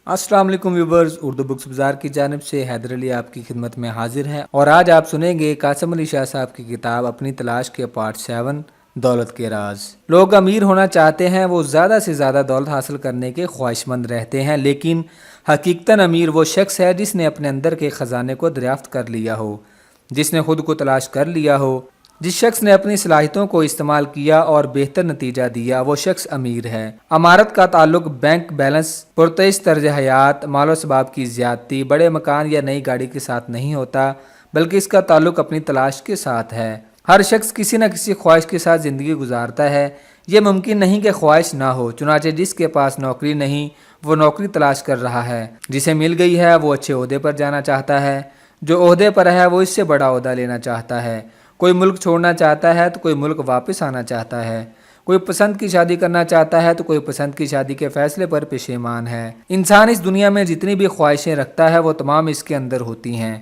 السلام علیکم viewers, Urdu books بازار کی جانب سے حیدر علی آپ کی خدمت میں حاضر ہے اور آج آپ سنیں گے قاسم علی شاہ صاحب کی کتاب اپنی تلاش کے پارٹ 7 دولت کے راز۔ لوگ امیر ہونا چاہتے ہیں، وہ زیادہ سے زیادہ دولت حاصل کرنے کے خواہش مند رہتے ہیں، لیکن حقیقتاً امیر وہ شخص ہے جس نے اپنے اندر کے خزانے کو دریافت کر لیا ہو، جس نے خود کو تلاش کر لیا ہو۔ جس شخص نے اپنی صلاحیتوں کو استعمال کیا اور بہتر نتیجہ دیا، وہ شخص امیر ہے۔ امارت کا تعلق بینک بیلنس، پرتعیش طرز حیات، مال و اسباب کی زیادتی، بڑے مکان یا نئی گاڑی کے ساتھ نہیں ہوتا، بلکہ اس کا تعلق اپنی تلاش کے ساتھ ہے۔ ہر شخص کسی نہ کسی خواہش کے ساتھ زندگی گزارتا ہے۔ یہ ممکن نہیں کہ خواہش نہ ہو، چنانچہ جس کے پاس نوکری نہیں وہ نوکری تلاش کر رہا ہے، جسے مل گئی ہے وہ اچھے عہدے پر جانا چاہتا ہے، جو عہدے پر ہے وہ اس سے بڑا عہدہ لینا چاہتا ہے، کوئی ملک چھوڑنا چاہتا ہے تو کوئی ملک واپس آنا چاہتا ہے، کوئی پسند کی شادی کرنا چاہتا ہے تو کوئی پسند کی شادی کے فیصلے پر پشیمان ہے۔ انسان اس دنیا میں جتنی بھی خواہشیں رکھتا ہے وہ تمام اس کے اندر ہوتی ہیں۔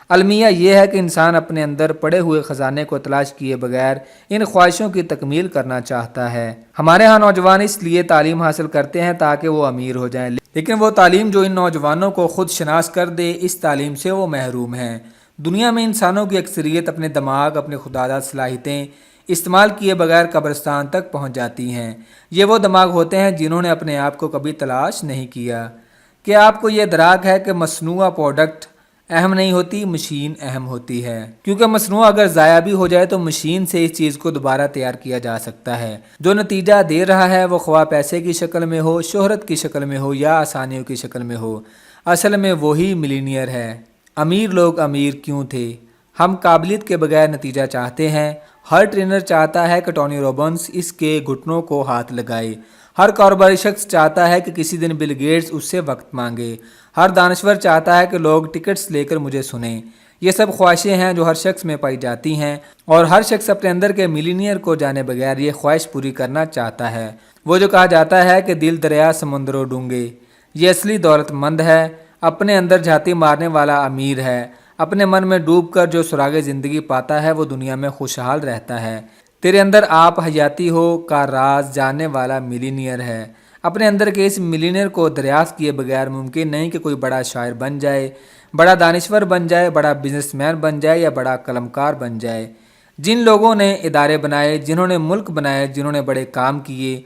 المیہ یہ ہے کہ انسان اپنے اندر پڑے ہوئے خزانے کو تلاش کیے بغیر ان خواہشوں کی تکمیل کرنا چاہتا ہے۔ ہمارے ہاں نوجوان اس لیے تعلیم حاصل کرتے ہیں تاکہ وہ امیر ہو جائیں، لیکن وہ تعلیم جو ان نوجوانوں کو خود شناس کر دے، اس تعلیم سے وہ محروم ہیں۔ دنیا میں انسانوں کی اکثریت اپنے دماغ، اپنے خودآزاد صلاحیتیں استعمال کیے بغیر قبرستان تک پہنچ جاتی ہیں۔ یہ وہ دماغ ہوتے ہیں جنہوں نے اپنے آپ کو کبھی تلاش نہیں کیا۔ کیا آپ کو یہ ادراک ہے کہ مصنوعہ پروڈکٹ اہم نہیں ہوتی، مشین اہم ہوتی ہے؟ کیونکہ مصنوعہ اگر ضائع بھی ہو جائے تو مشین سے اس چیز کو دوبارہ تیار کیا جا سکتا ہے۔ جو نتیجہ دے رہا ہے وہ خواہ پیسے کی شکل میں ہو، شہرت کی شکل میں ہو یا آسانیوں کی شکل میں ہو، اصل میں وہی ملینئر ہے۔ امیر لوگ امیر کیوں تھے؟ ہم قابلیت کے بغیر نتیجہ چاہتے ہیں۔ ہر ٹرینر چاہتا ہے کہ ٹونی روبنس اس کے گھٹنوں کو ہاتھ لگائے۔ ہر کاروباری شخص چاہتا ہے کہ کسی دن بل گیٹس اس سے وقت مانگے۔ ہر دانشور چاہتا ہے کہ لوگ ٹکٹس لے کر مجھے سنیں۔ یہ سب خواہشیں ہیں جو ہر شخص میں پائی جاتی ہیں، اور ہر شخص اپنے اندر کے ملینئر کو جانے بغیر یہ خواہش پوری کرنا چاہتا ہے۔ وہ جو کہا جاتا ہے کہ دل دریا سمندروں ڈونگے، یہ اصلی دولت مند ہے۔ اپنے اندر جھاتی مارنے والا امیر ہے۔ اپنے من میں ڈوب کر جو سراغ زندگی پاتا ہے وہ دنیا میں خوشحال رہتا ہے۔ تیرے اندر آپ حیاتی ہو کا راز جاننے والا ملینئر ہے۔ اپنے اندر کے اس ملینئر کو دریافت کیے بغیر ممکن نہیں کہ کوئی بڑا شاعر بن جائے، بڑا دانشور بن جائے، بڑا بزنس مین بن جائے یا بڑا قلمکار بن جائے۔ جن لوگوں نے ادارے بنائے، جنہوں نے ملک بنائے، جنہوں نے بڑے کام کیے،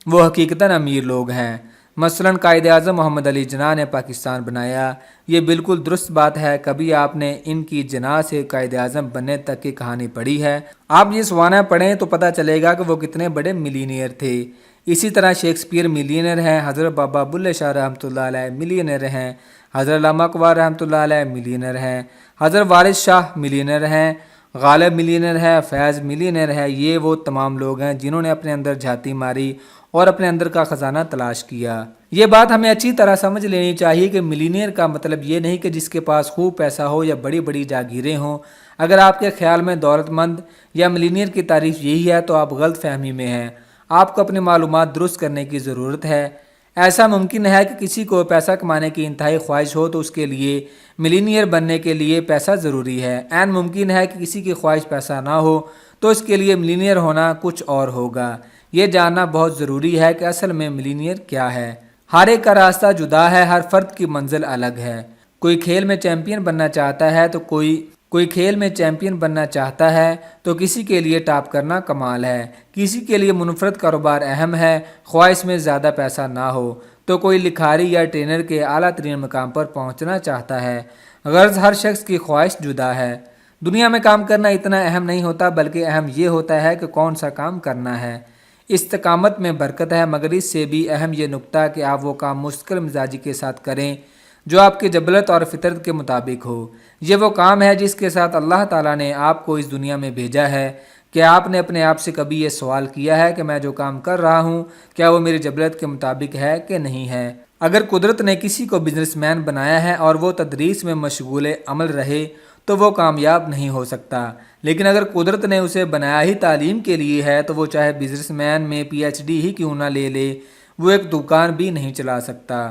وہ حقیقتاً امیر لوگ ہیں۔ مثلاً قائد اعظم محمد علی جناح نے پاکستان بنایا، یہ بالکل درست بات ہے۔ کبھی آپ نے ان کی جناح سے قائد اعظم بننے تک کی کہانی پڑھی ہے؟ آپ یہ سوانح پڑھیں تو پتہ چلے گا کہ وہ کتنے بڑے ملینئر تھے۔ اسی طرح شیکسپیئر ملینئر ہیں، حضرت بابا بلے شاہ رحمۃ اللہ علیہ ملینئر ہیں، حضرت علامہ اقبال رحمۃ اللہ علیہ ملینئر ہیں، حضرت وارث شاہ ملینئر ہیں، غالب ملینئر ہے، فیض ملینئر ہے۔ یہ وہ تمام لوگ ہیں جنہوں نے اپنے اندر جھاتی ماری اور اپنے اندر کا خزانہ تلاش کیا۔ یہ بات ہمیں اچھی طرح سمجھ لینی چاہیے کہ ملینئر کا مطلب یہ نہیں کہ جس کے پاس خوب پیسہ ہو یا بڑی بڑی جاگیریں ہوں۔ اگر آپ کے خیال میں دولت مند یا ملینئر کی تعریف یہی ہے تو آپ غلط فہمی میں ہیں۔ آپ کو اپنی معلومات درست کرنے کی ضرورت ہے۔ ایسا ممکن ہے کہ کسی کو پیسہ کمانے کی انتہائی خواہش ہو تو اس کے لیے ملینئر بننے کے لیے پیسہ ضروری ہے۔ عین ممکن ہے کہ کسی کی خواہش پیسہ نہ ہو تو اس کے لیے ملینئر ہونا کچھ اور ہوگا۔ یہ جاننا بہت ضروری ہے کہ اصل میں ملینئر کیا ہے۔ ہر ایک کا راستہ جدا ہے، ہر فرد کی منزل الگ ہے۔ کوئی کھیل میں چیمپئن بننا چاہتا ہے تو کوئی کھیل میں چیمپئن بننا چاہتا ہے تو کسی کے لیے ٹاپ کرنا کمال ہے، کسی کے لیے منفرد کاروبار اہم ہے، خواہش میں زیادہ پیسہ نہ ہو تو کوئی لکھاری یا ٹرینر کے اعلیٰ ترین مقام پر پہنچنا چاہتا ہے۔ غرض ہر شخص کی خواہش جدا ہے۔ دنیا میں کام کرنا اتنا اہم نہیں ہوتا، بلکہ اہم یہ ہوتا ہے کہ کون سا کام کرنا ہے۔ استقامت میں برکت ہے، مگر اس سے بھی اہم یہ نکتہ کہ آپ وہ کام مستقل مزاجی کے ساتھ کریں جو آپ کی جبلت اور فطرت کے مطابق ہو۔ یہ وہ کام ہے جس کے ساتھ اللہ تعالیٰ نے آپ کو اس دنیا میں بھیجا ہے۔ کیا آپ نے اپنے آپ سے کبھی یہ سوال کیا ہے کہ میں جو کام کر رہا ہوں کیا وہ میری جبلت کے مطابق ہے کہ نہیں ہے؟ اگر قدرت نے کسی کو بزنس مین بنایا ہے اور وہ تدریس میں مشغول عمل رہے تو وہ کامیاب نہیں ہو سکتا، لیکن اگر قدرت نے اسے بنایا ہی تعلیم کے لیے ہے تو وہ چاہے بزنس مین میں پی ایچ ڈی ہی کیوں نہ لے لے، وہ ایک دکان بھی نہیں چلا سکتا۔